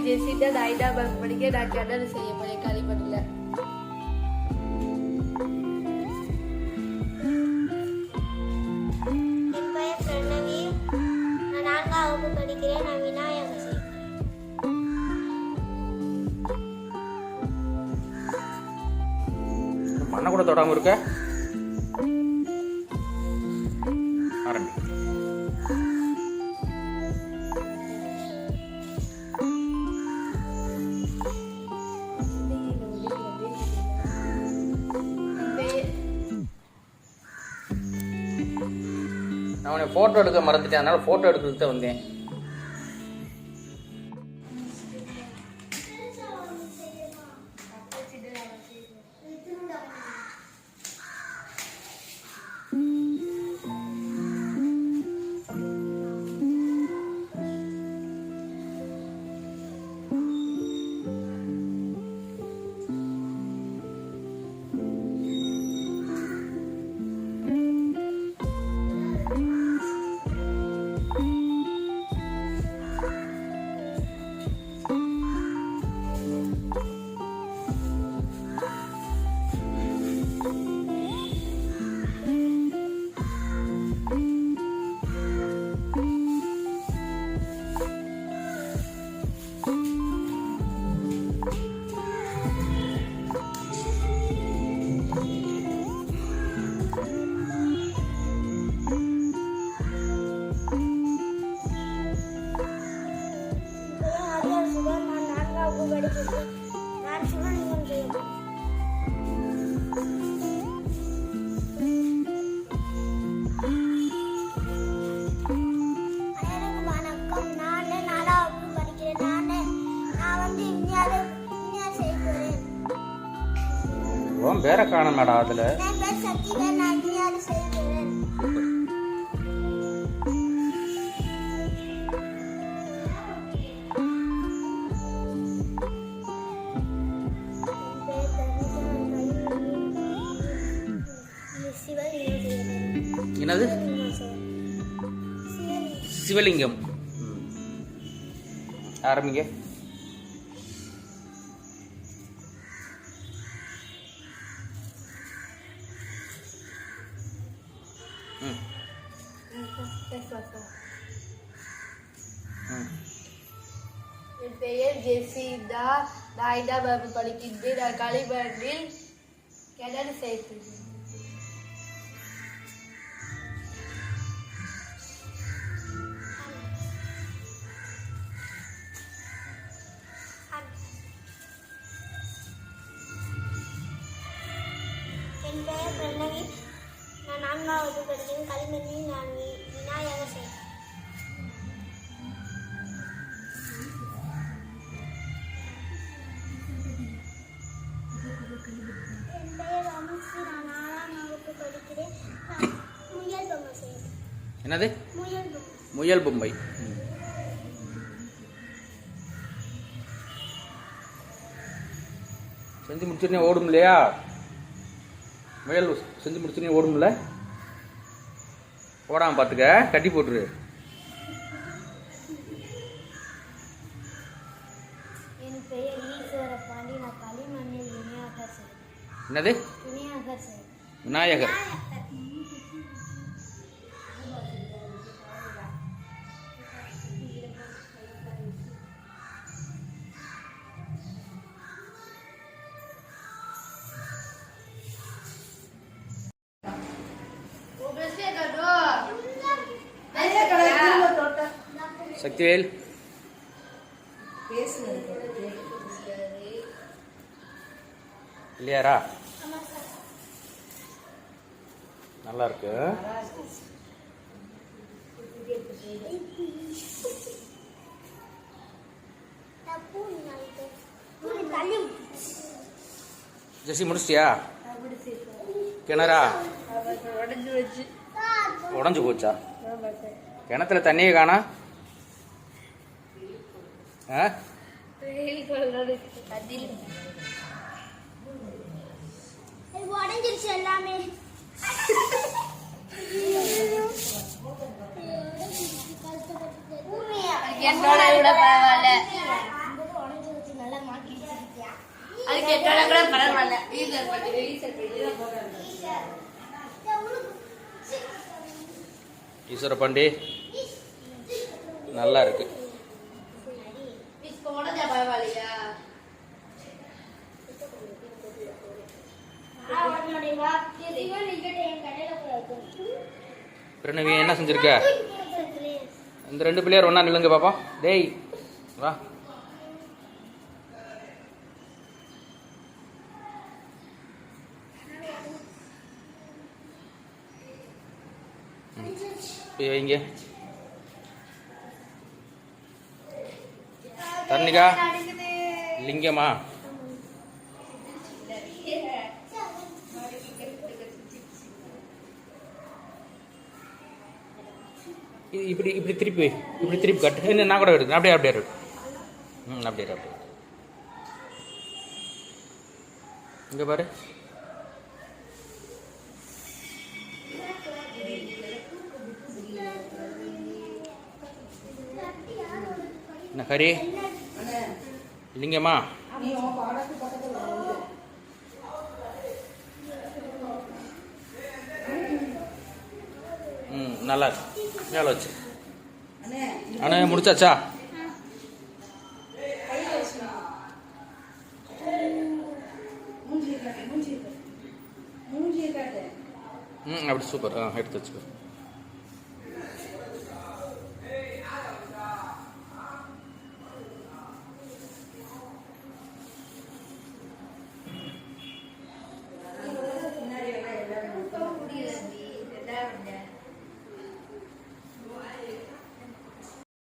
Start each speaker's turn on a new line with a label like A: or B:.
A: ஜெசிட்டா நான் 5ஆம் வகுப்பு படிக்க நான் கிணறு செய்ய போறேன் களிமண்ல.
B: என் பெயர் பிரணவி. நான் 4ஆம் வகுப்பு படிக்கிறேன். நான் விநாயகர் செய்கிறேன்.
C: மண்ணை கூட தொடாம இருக்க. ஆரம்பி. நான் உன்னை ஃபோட்டோ எடுக்க மறந்துட்டேன், அதனால ஃபோட்டோ எடுக்கிறதுக்கு தான் வந்தேன்.
B: நான் சிவலிங்கம் செய்கிறேன். அனைவருக்கும் வணக்கம். நான் 4ஆம் வகுப்பு படிக்கிறேன். நான் வந்து விஞ்ஞானம் செய்ய போறேன்.
C: பேர காணும் மேடம். அதுல
B: என் பேர் சக்திவேல். நான் விஞ்ஞானம் செய்ய போறேன்.
C: என்னது? சிவலிங்கம். ஆரம்பிங்க.
A: என் பெயர் ஜெசிதா. நான் 5ஆம் வகுப்பு படிக்கின்றேன். நான் களிமண்ணில் கிணறு செய்கிறேன்.
B: என் பெயர் பிரணவி. நான் 4ஆம் வகுப்பு படிக்கிறேன். களிமண்ணில் நான் விநாயகர் செய்கிறேன். என் பெயர் அனுஷி. நான் 4ஆம் வகுப்பு படிக்கிறேன். நான் முயல் பொம்மை செய்கிறேன்.
C: என்னது?
B: முயல் பொம்மை.
C: முயல் பொம்மை. செஞ்சு முடிச்சுட்டு ஓடும் இல்லையா? முயல் செஞ்சு முடிச்சுட்டு ஓடும்ல, ஓடாமல் பார்த்துக்க, கட்டி போட்டுரு.
B: என் பெயர் ஈஸ்வர பாண்டி. நான் களிமண்ணில் விநாயகர் செய்கிறேன்.
C: என்னது?
B: விநாயகர் செய்கிறேன்.
C: விநாயகர். சக்திவேல் இல்லையாரா? நல்லா இருக்கு. ஜெசி முடிச்சிட்டியா? கிணறா உடஞ்சு போச்சா? கிணத்துல தண்ணியே காணா?
B: உடஞ்சிருச்சு எல்லாமே.
A: என்னோட விட பரவாயில்ல. கேட்டால கூட பரவாயில்ல. ஈசர் பட்டி, ஈசர் பட்டி.
C: ஈஸ்வர பாண்டி நல்லா இருக்கு.
A: இப்போ உடஞ்சா பரவாயில்லையா?
C: பிரணவி என்ன செஞ்சிருக்க? இந்த 2 பிள்ளையார் ஒண்ணா நில்லுங்க பாப்போம். டேய் வா. போய் வைங்க. தர்ணிகா லிங்கமா இப்படி இப்படி திருப்பி இப்படி திருப்பி கட்டு. இன்னும் நான் கூட எடுக்கிறேன். அப்படியே அப்படியே இருக்கு. அப்படியே அப்படியே இங்கே பாரு. என்ன ஹரி லிங்கம்மா நல்லா இருக்கு. மேலே வச்சு அண்ணே முடிச்சாச்சா? அப்படி சூப்பர். எடுத்து வச்சுக்கோ.